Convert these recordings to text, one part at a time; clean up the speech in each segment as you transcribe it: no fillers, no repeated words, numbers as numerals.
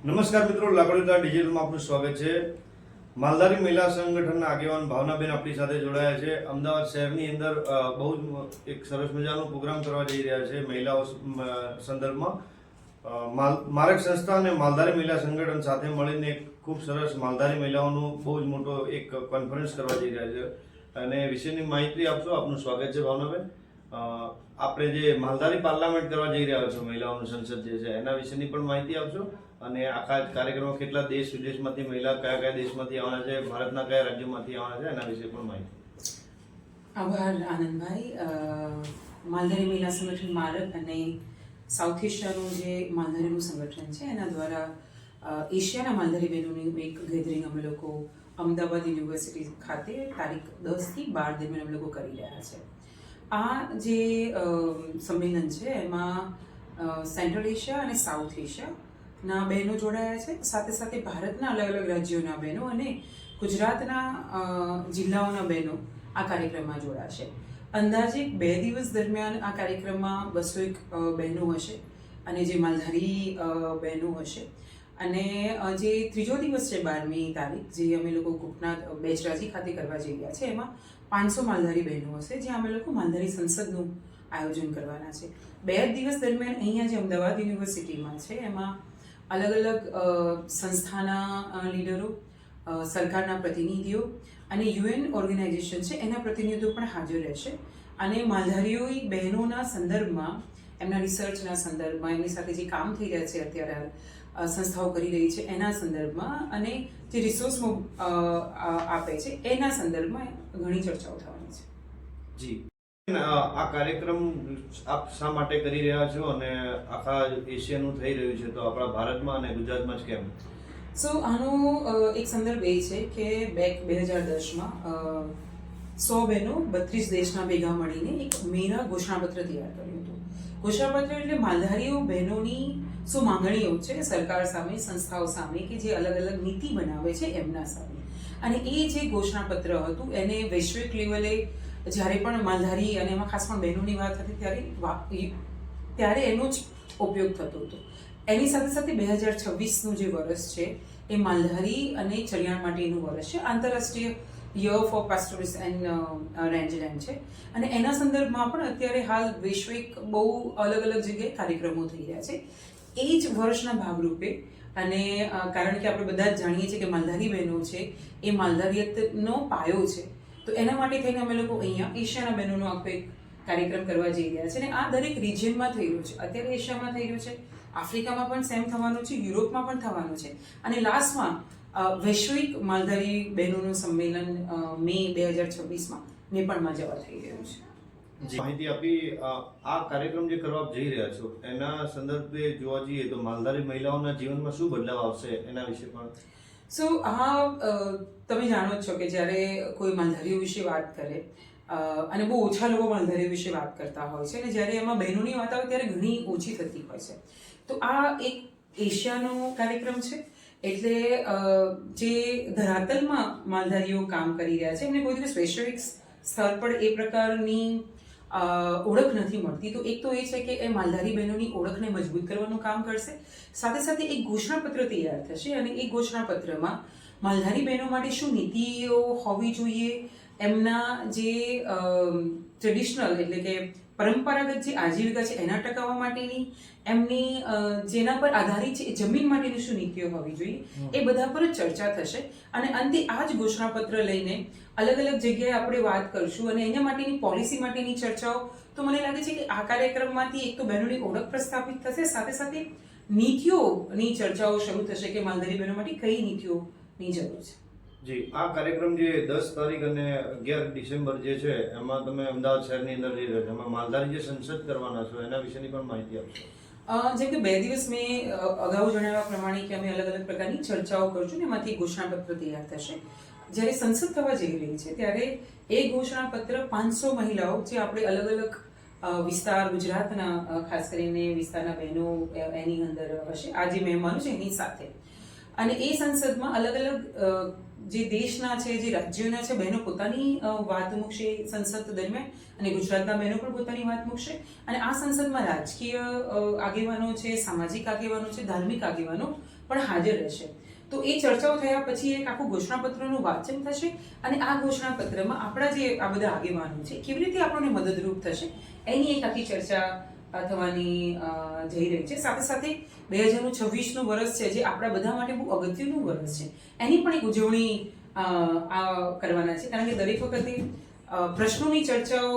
નમસ્કાર મિત્રો, લાકડીતા ડિજિટલમાં આપનું સ્વાગત છે. માલધારી મહિલા સંગઠનના આગેવાન ભાવનાબેન આપણી સાથે જોડાયા છે. અમદાવાદ શહેરની અંદર બહુ જ એક સરસ મજાનો પ્રોગ્રામ કરવા જઈ રહ્યા છે મહિલાઓ સંદર્ભમાં. મારક સંસ્થા અને માલધારી મહિલા સંગઠન સાથે મળીને એક ખૂબ સરસ માલધારી મહિલાઓનું બહુ જ મોટો એક કોન્ફરન્સ કરવા જઈ રહ્યા છે અને વિશેની માહિતી આપશો. આપનું સ્વાગત છે ભાવનાબેન. આપણે જે માલધારી પાર્લામેન્ટ કરવા જઈ રહ્યા છો, મહિલાઓનું સંસદ જે છે એના વિશેની પણ માહિતી આપશો અને આખા કાર્યક્રમમાં કેટલા દેશ વિદેશમાંથી મહિલા કયા કયા દેશમાંથી આવવાના છે, ભારતના કયા રાજ્યોમાંથી આવવાના છે એના વિશે પણ માહિતી. આભાર આનંદભાઈ. માલધારી મહિલા સંગઠન મારક અને સાઉથ એશિયાનું જે માલધારીનું સંગઠન છે એના દ્વારા એશિયાના માલધારી બહેનોની એક ગેધરિંગ અમે લોકો અમદાવાદ યુનિવર્સિટી ખાતે તારીખ 10 થી 12 દરમિયાન અમે લોકો કરી રહ્યા છે. આ જે સંમેલન છે એમાં સેન્ટ્રલ એશિયા અને સાઉથ એશિયાના બહેનો જોડાયા છે, સાથે સાથે ભારતના અલગ અલગ રાજ્યોના બહેનો અને ગુજરાતના જિલ્લાઓના બહેનો આ કાર્યક્રમમાં જોડાશે. અંદાજે 2 દિવસ દરમિયાન આ કાર્યક્રમમાં 201 બહેનો હશે અને જે માલધારી બહેનો હશે. અને જે ત્રીજો દિવસ છે 12મી તારીખ, જે અમે લોકો ગોપનાથ બેચરાજી ખાતે કરવા જઈ રહ્યા છે, એમાં 500 માલધારી બહેનો હશે, જ્યાં અમે લોકો માલધારી સંસદનું આયોજન કરવાના છે. 2 દિવસ દરમિયાન અહીંયા જે અમદાવાદ યુનિવર્સિટીમાં છે એમાં અલગ અલગ સંસ્થાના લીડરો, સરકારના પ્રતિનિધિઓ અને યુએન ઓર્ગેનાઇઝેશન છે એના પ્રતિનિધિઓ પણ હાજર રહેશે. અને માલધારીઓ બહેનોના સંદર્ભમાં, એમના રિસર્ચના સંદર્ભમાં, એમની સાથે જે કામ થઈ રહ્યા છે અત્યારે સંસ્થાઓ કરી રહી છે એના સંદર્ભમાં અને જે રિસોર્સ આપે છે એના સંદર્ભમાં ઘણી ચર્ચાઓ થવાની છે. જી, આ કાર્યક્રમ આપ શા માટે કરી રહ્યા છો અને આખા એશિયાનું થઈ રહ્યું છે, તો આપણા ભારતમાં અને ગુજરાતમાં જ કેમ? આનો એક સંદર્ભ એ છે કે 2010માં 100 બહેનો 32 દેશના ભેગા મળીને એક મેરા ઘોષણાપત્ર તૈયાર કર્યું હતું. ઘોષણાપત્ર એટલે માલધારીઓ બહેનોની શું માંગણીઓ છે સરકાર સામે, સંસ્થાઓ સામે, કે જે અલગ અલગ નીતિ બનાવે છે એમના સામે. અને એ જે ઘોષણાપત્ર હતું એને વૈશ્વિક લેવલે જ્યારે પણ માલધારી અને એમાં ખાસ પણ બહેનોની વાત હતી ત્યારે એનો જ ઉપયોગ થતો હતો. એની સાથે સાથે 2026નું જે વર્ષ છે એ માલધારી અને ચરિયાણ માટેનું વર્ષ છે, આંતરરાષ્ટ્રીય યર ફોર પાસ્ટોરલ્સ એન્ડ રેન્જલેન્ડ છે. અને એના સંદર્ભમાં પણ અત્યારે હાલ વૈશ્વિક બહુ અલગ અલગ જગ્યાએ કાર્યક્રમો થઈ રહ્યા છે. એ જ વર્ષના ભાગરૂપે, અને કારણ કે આપણે બધા જ જાણીએ છીએ કે માલધારી બહેનો છે એ માલધારીયતનો પાયો છે, તો એના માટે થઈને અમે લોકો અહીંયા એશિયાના બહેનોનો આખો એક કાર્યક્રમ કરવા જઈ રહ્યા છે. અને આ દરેક રિજિયનમાં થઈ રહ્યું છે. અત્યારે એશિયામાં થઈ રહ્યું છે, આફ્રિકામાં પણ સેમ થવાનું છે, યુરોપમાં પણ થવાનું છે, અને લાસ્ટમાં વૈશ્વિક માલધારી બહેનોનું સંમેલન મે 2026માં નેપાળમાં જવા થઈ રહ્યું છે. માહિતી આપી. આ કાર્યક્રમ જે કરવા જઈ રહ્યા છો એના સંદર્ભે જોવા જઈએ તો માલધારી મહિલાઓના જીવનમાં શું બદલાવ આવશે એના વિશે પણ. તમે જાણો જ છો કે જ્યારે કોઈ માલધારીઓ વિશે વાત કરે, અને બહુ ઓછા લોકો માલધારીઓ વિશે વાત કરતા હોય છે, અને જ્યારે એમાં બહેનોની વાત આવે ત્યારે ઘણી ઓછી થતી હોય છે. તો આ એક એશિયાનો કાર્યક્રમ છે, એટલે જે ધરાતલમાં માલધારીઓ કામ કરી રહ્યા છે એમને કોઈ દિવસ વૈશ્વિક સ્તર પર એ પ્રકારની ઓળખ નથી મળતી. તો એક તો એ છે કે એ માલધારી બહેનોની ઓળખને મજબૂત કરવાનું કામ કરશે. સાથે સાથે એક ઘોષણાપત્ર તૈયાર થશે અને એ ઘોષણાપત્રમાં માલધારી બહેનો માટે શું નીતિઓ હોવી જોઈએ, એમના જે ટ્રેડિશનલ એટલે કે પરંપરાગત જે આજીવિકા છે એના ટકાવવા માટેની, એમની જેના પર આધારિત છે એ જમીન માટેની શું નીતિઓ હોવી જોઈએ, એ બધા પર ચર્ચા થશે. અને અંતે આ જ ઘોષણાપત્ર લઈને અલગ અલગ જગ્યાએ આપણે વાત કરશું અને એના માટેની પોલિસી માટેની ચર્ચાઓ. તો મને લાગે છે કે આ કાર્યક્રમમાંથી એક તો બહેનોની ઓળખ પ્રસ્થાપિત થશે, સાથે સાથે નીતિઓની ચર્ચાઓ શરૂ થશે કે માલધારી બહેનો માટે કઈ નીતિઓની જરૂર છે. જી, આ કાર્યક્રમ જે 10 તારીખ અને 11 ડિસેમ્બર જે છે એમાં તમે અમદાવાદ શહેરની અંદર જઈ રહ્યા છો, એમાં માલધારી જે સંસદ કરવાના છો એના વિશેની પણ માહિતી આપશો. જેમ કે 2 દિવસ મેં અગાઉ જણાવ્યા પ્રમાણે કે અમે અલગ અલગ પ્રકારની ચર્ચાઓ કરશું ને એમાંથી ઘોષણાપત્ર તૈયાર થશે. જ્યારે સંસદ થવા જઈ રહી છે ત્યારે એ ઘોષણાપત્ર 500 મહિલાઓ, જે આપણે અલગ અલગ વિસ્તાર, ગુજરાતના ખાસ કરીને વિસ્તારના બહેનો એની અંદર હશે, આ જે મહેમાનો છે એની સાથે. અને એ સંસદમાં અલગ અલગ જે દેશના છે, જે રાજ્યોના છે, બહેનો પોતાની વાત મૂકશે સંસદ દરમિયાન, અને ગુજરાતના બહેનો પણ પોતાની વાત મૂકશે. અને આ સંસદમાં રાજકીય આગેવાનો છે, સામાજિક આગેવાનો છે, ધાર્મિક આગેવાનો પણ હાજર રહેશે. તો એ ચર્ચાઓ થયા પછી એક આખું ઘોષણાપત્રનું વાંચન થશે, અને આ ઘોષણાપત્રમાં આપણા જે આ બધા આગેવાનો છે કેવી રીતે આપણને મદદરૂપ થશે એની એક આખી ચર્ચા થવાની જઈ રહી છે. સાથે સાથે 2026નું વર્ષ છે, જે આપણા બધા માટે બહુ અગત્યનું વર્ષ છે, એની પણ એક ઉજવણી કરવાના છે. કારણ કે દરેક વખતે પ્રશ્નોની ચર્ચાઓ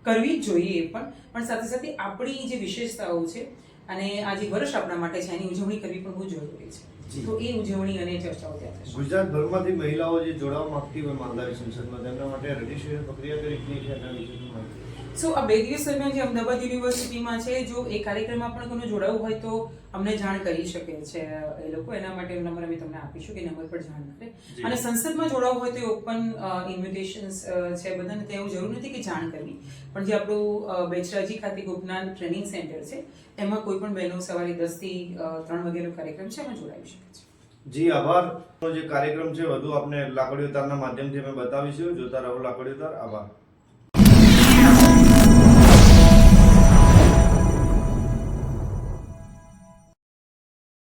કરવી જ જોઈએ, પણ સાથે સાથે આપણી જે વિશેષતાઓ છે અને આ જે વર્ષ આપણા માટે છે એની ઉજવણી કરવી પણ બહુ જરૂરી છે. તો એ ઉજવણી અને ચર્ચાઓ ત્યાં થશે. ગુજરાતભરમાંથી મહિલાઓ જે જોડાવા માંગતી હોય માલધારી સંસદમાં, તેમના માટે રજીસ્ટ્રેશન પ્રક્રિયા કઈ રીતની છે એના વિશે શું માહિતી? સો આ 2 દિવસ દરમિયાન જે અમદાવાદ યુનિવર્સિટીમાં છે, જો એ કાર્યક્રમમાં પણ કોઈને જોડાવવું હોય તો અમને જાણ કરી શકે છે એ લોકો. એના માટે નંબર અમે તમને આપીશું કે નંબર પર જાણ કરે. અને સંસદમાં જોડાવવું હોય તો ઓપન ઇન્વિટેશન્સ છે બધાને, ત્યાં એવું જરૂર નથી કે જાણ કરવી. પણ જે આપણું બેચરાજી ખાતે ગોપનાથ ટ્રેનિંગ સેન્ટર છે, એમાં કોઈ પણ બહેનો સવારે 10 થી 3 વાગ્યાનો કાર્યક્રમ છે, એમાં જોડાવી શકે છે. જી આભાર. જે કાર્યક્રમ છે વધુ આપને લાકડીઓ તારના માધ્યમથી અમે બતાવીશું. જોતા રહો લાકડીઓ તાર. આભાર.